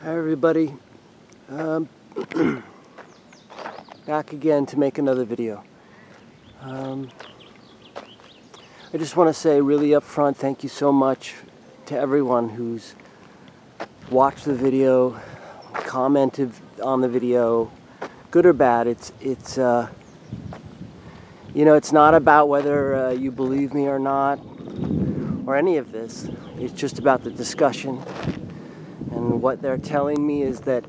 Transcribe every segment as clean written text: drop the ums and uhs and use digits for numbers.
Hi everybody, back again to make another video. I just want to say really up front, thank you so much to everyone who's watched the video, commented on the video, good or bad. It's you know, it's not about whether you believe me or not, or any of this. It's just about the discussion. And what they're telling me is that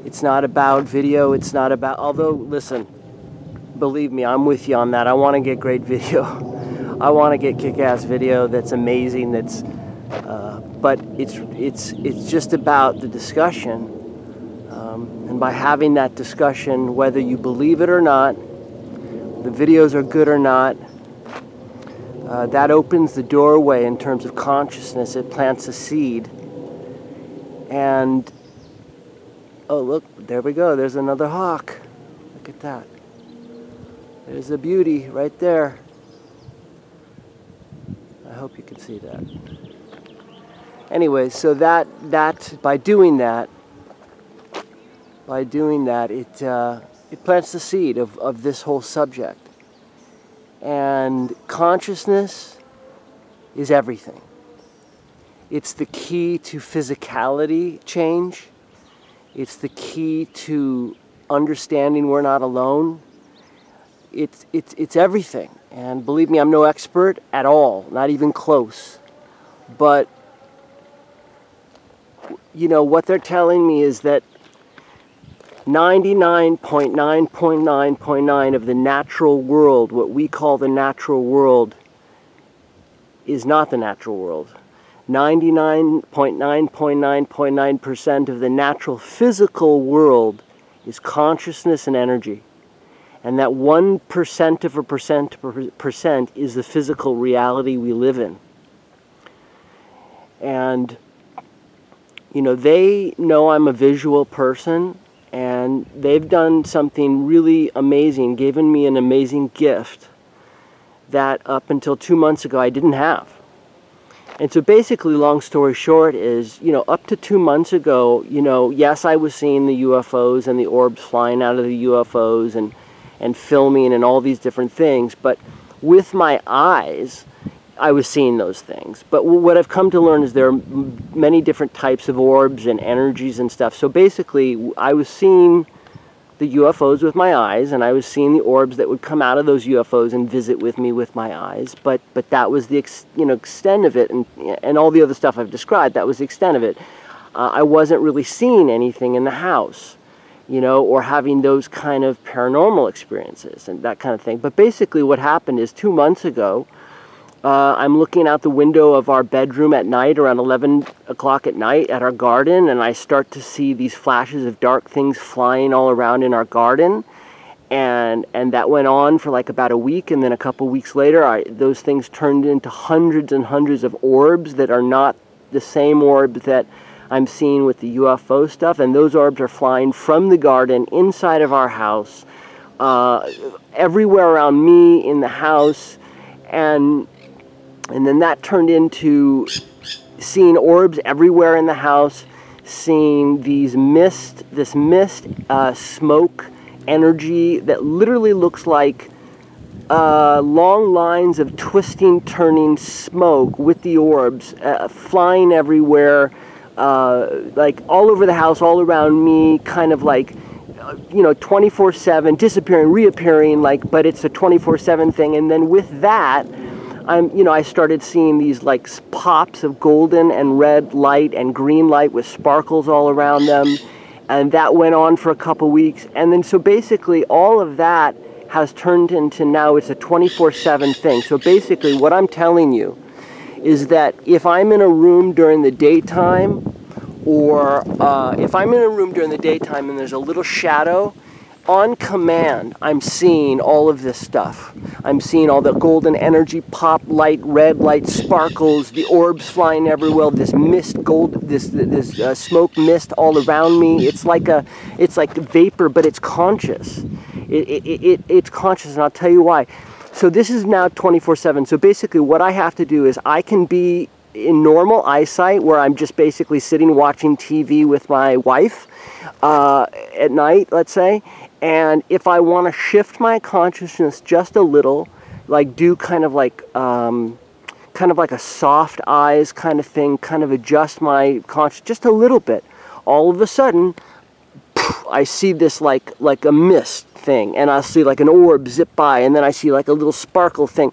it's not about video, it's not about, although, listen, believe me, I'm with you on that. I want to get great video. I want to get kick-ass video that's amazing, that's, but it's just about the discussion. And by having that discussion, whether you believe it or not, the videos are good or not, that opens the doorway in terms of consciousness. It plants a seed. And, oh look, there we go, there's another hawk. Look at that. There's a beauty right there. I hope you can see that. Anyway, so that by doing that, it plants the seed of this whole subject. And consciousness is everything. It's the key to physicality change. It's the key to understanding we're not alone. It's everything. And believe me, I'm no expert at all, not even close. But, you know, what they're telling me is that 99.9.9.9 of the natural world, what we call the natural world, is not the natural world. 99.9.9.9% of the natural physical world is consciousness and energy. And that 1% of a percent is the physical reality we live in. And, you know, they know I'm a visual person, and they've done something really amazing, given me an amazing gift that up until 2 months ago I didn't have. And so basically, long story short is, you know, up to 2 months ago, you know, yes, I was seeing the UFOs and the orbs flying out of the UFOs and filming and all these different things, but with my eyes, I was seeing those things. But what I've come to learn is there are many different types of orbs and energies and stuff. So basically, I was seeing the UFOs with my eyes, and I was seeing the orbs that would come out of those UFOs and visit with me with my eyes. But that was the extent of it, and all the other stuff I've described. That was the extent of it. I wasn't really seeing anything in the house, you know, or having those kind of paranormal experiences and that kind of thing. But basically, what happened is 2 months ago, I'm looking out the window of our bedroom at night, around 11 o'clock at night, at our garden, and I start to see these flashes of dark things flying all around in our garden. And that went on for like about a week, and then a couple weeks later, those things turned into hundreds and hundreds of orbs that are not the same orbs that I'm seeing with the UFO stuff, and those orbs are flying from the garden inside of our house, everywhere around me in the house, and then that turned into seeing orbs everywhere in the house, seeing this mist, smoke energy that literally looks like long lines of twisting, turning smoke with the orbs flying everywhere, like all over the house, all around me, kind of like, you know, 24/7, disappearing, reappearing, like, but it's a 24/7 thing. And then with that, I started seeing these like pops of golden and red light and green light with sparkles all around them, and that went on for a couple weeks. And then so basically all of that has turned into, now it's a 24/7 thing. So basically what I'm telling you is that if I'm in a room during the daytime, or if I'm in a room during the daytime and there's a little shadow, on command, I'm seeing all of this stuff. I'm seeing all the golden energy, pop light, red light, sparkles, the orbs flying everywhere, this mist, this smoke mist all around me. It's like vapor, but it's conscious. It's conscious, and I'll tell you why. So this is now 24/7. So basically what I have to do is I can be in normal eyesight, where I'm just basically sitting watching TV with my wife at night, let's say, and if I want to shift my consciousness just a little, like do kind of like a soft eyes kind of thing, kind of adjust my consciousness just a little bit, all of a sudden I see this like a mist thing, and I'll see like an orb zip by, and then I see like a little sparkle thing.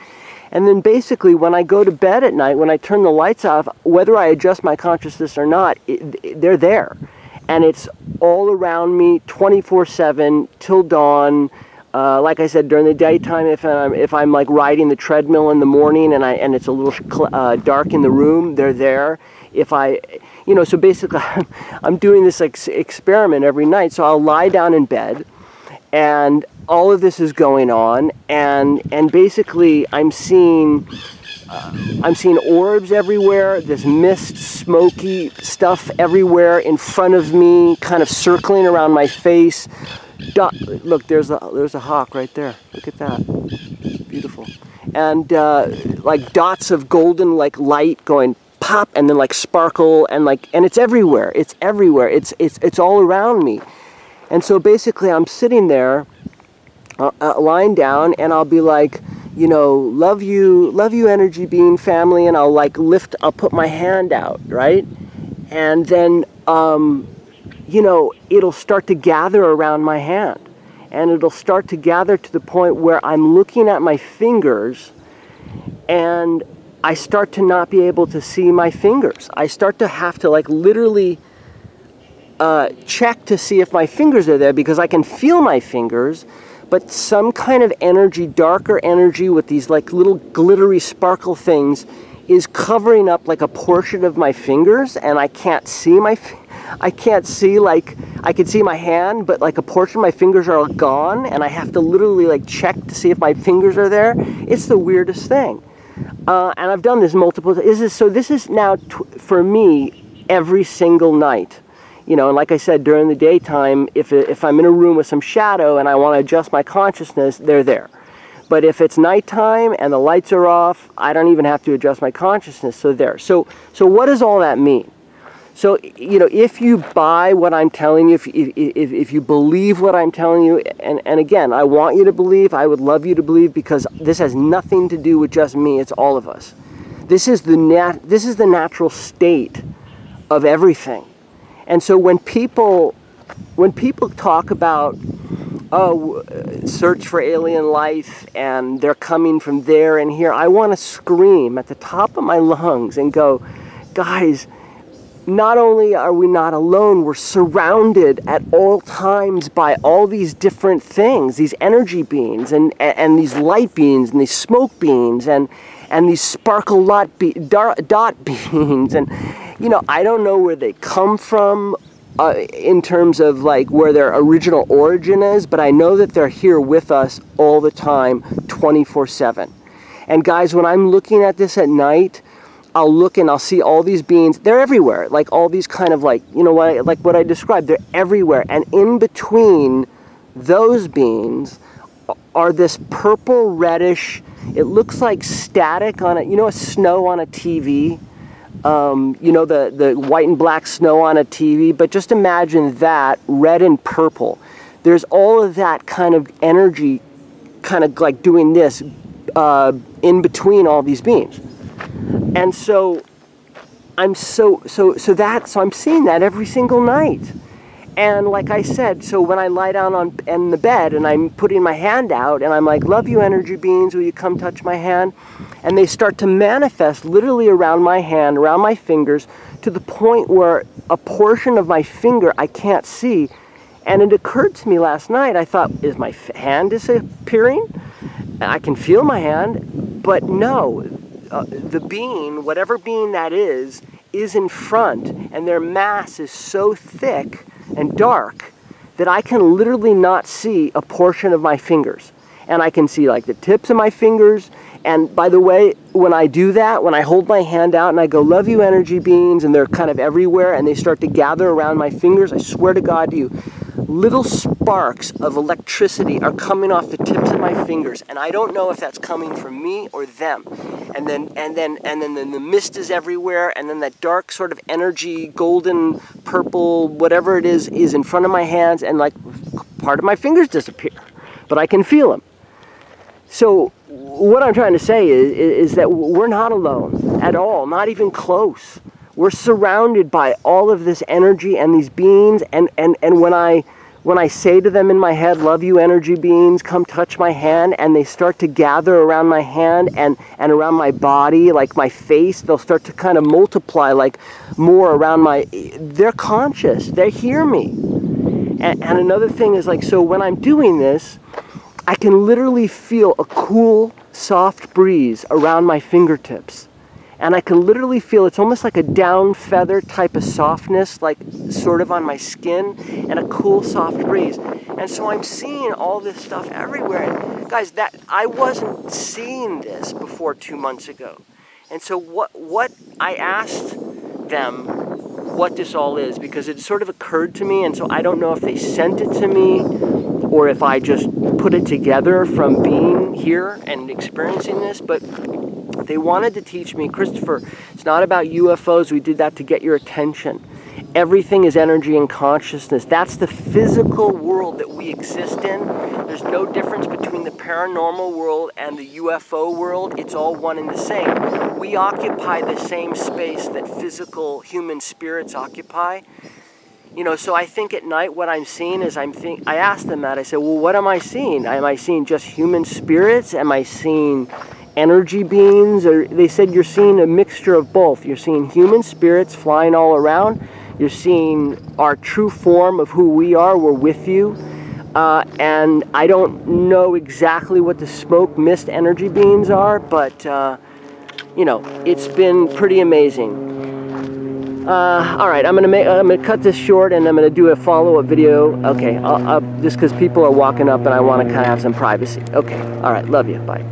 And then basically when I go to bed at night, when I turn the lights off, whether I adjust my consciousness or not, they're there. And it's all around me 24/7 till dawn. Like I said, during the daytime, if I'm like riding the treadmill in the morning and it's a little dark in the room, they're there. If I, so basically I'm doing this experiment every night. So I'll lie down in bed, and all of this is going on, and basically I'm seeing orbs everywhere, this mist, smoky stuff everywhere in front of me, kind of circling around my face. Look, there's a hawk right there. Look at that, beautiful. And like dots of golden like light going pop, and then like sparkle, and it's everywhere. It's everywhere. It's all around me. And so basically I'm sitting there, lying down, and I'll be like, love you energy being family, and I'll put my hand out, right? And then it'll start to gather around my hand, and it'll start to gather to the point where I'm looking at my fingers, and I start to not be able to see my fingers. I start to have to literally check to see if my fingers are there, because I can feel my fingers, but some kind of energy, darker energy with these little glittery sparkle things, is covering up a portion of my fingers, and I can't see I can see my hand, but a portion of my fingers are gone, and I have to literally check to see if my fingers are there. It's the weirdest thing. And I've done this multiple times. So this is now, for me, every single night. And like I said, during the daytime, if I'm in a room with some shadow and I want to adjust my consciousness, they're there. But if it's nighttime and the lights are off, I don't even have to adjust my consciousness, so there. So what does all that mean? So, if you buy what I'm telling you, if you believe what I'm telling you, and again, I want you to believe, I would love you to believe, because this has nothing to do with just me, it's all of us. This is the natural state of everything. And so when people talk about, search for alien life, and they're coming from there and here, I want to scream at the top of my lungs and go, guys, not only are we not alone, we're surrounded at all times by all these different things, these energy beings, and these light beings, and these smoke beings, and these sparkle dot beings, and I don't know where they come from in terms of where their original origin is, but I know that they're here with us all the time, 24/7. And guys, when I'm looking at this at night, I'll look and I'll see all these beings. They're everywhere, all these kind of what I described. They're everywhere, and in between those beings are this purple reddish. It looks like static on a snow on a TV. The white and black snow on a TV, but just imagine that, red and purple. There's all of that kind of energy, kind of doing this in between all these beings. And so I'm so I'm seeing that every single night. And like I said, so when I lie down in the bed and I'm putting my hand out and I'm like, love you energy beings, will you come touch my hand? And they start to manifest literally around my hand, around my fingers, to the point where a portion of my finger I can't see. And it occurred to me last night, I thought, is my hand disappearing? I can feel my hand, but no. The being, whatever being that is in front, and their mass is so thick and dark that I can literally not see a portion of my fingers. And I can see the tips of my fingers. And by the way, when I do that, when I hold my hand out and I go, love you energy beings, and they're kind of everywhere, and they start to gather around my fingers, I swear to God to you, little sparks of electricity are coming off the tips of my fingers, and I don't know if that's coming from me or them. and then the mist is everywhere, and then that dark sort of energy, golden, purple, whatever it is in front of my hands, and like part of my fingers disappear, but I can feel them. So what I'm trying to say is that we're not alone at all, not even close. We're surrounded by all of this energy and these beings, and when I say to them in my head, love you energy beings, come touch my hand, and they start to gather around my hand and around my body, like my face, they'll start to kind of multiply like more around they're conscious, they hear me. And another thing is like, so when I'm doing this, I can literally feel a cool, soft breeze around my fingertips. And I can literally feel, it's almost like a down feather type of softness, like sort of on my skin, and a cool, soft breeze. And so I'm seeing all this stuff everywhere. And guys, I wasn't seeing this before 2 months ago. And so what I asked them what this all is, because it sort of occurred to me, and so I don't know if they sent it to me or if I just put it together from being here and experiencing this, but they wanted to teach me, Christopher, it's not about UFOs, we did that to get your attention. Everything is energy and consciousness. That's the physical world that we exist in. There's no difference between the paranormal world and the UFO world. It's all one and the same. We occupy the same space that physical human spirits occupy. You know, so I think at night what I'm seeing is I asked them that. I said, well, what am I seeing? Am I seeing just human spirits? Am I seeing energy beings? Or they said you're seeing a mixture of both. You're seeing human spirits flying all around. You're seeing our true form of who we are. We're with you. And I don't know exactly what the smoke mist energy beings are, but you know, it's been pretty amazing. All right, I'm gonna cut this short, and I'm gonna do a follow-up video. Okay, just because people are walking up and I want to kind of have some privacy. Okay, all right, love you, bye.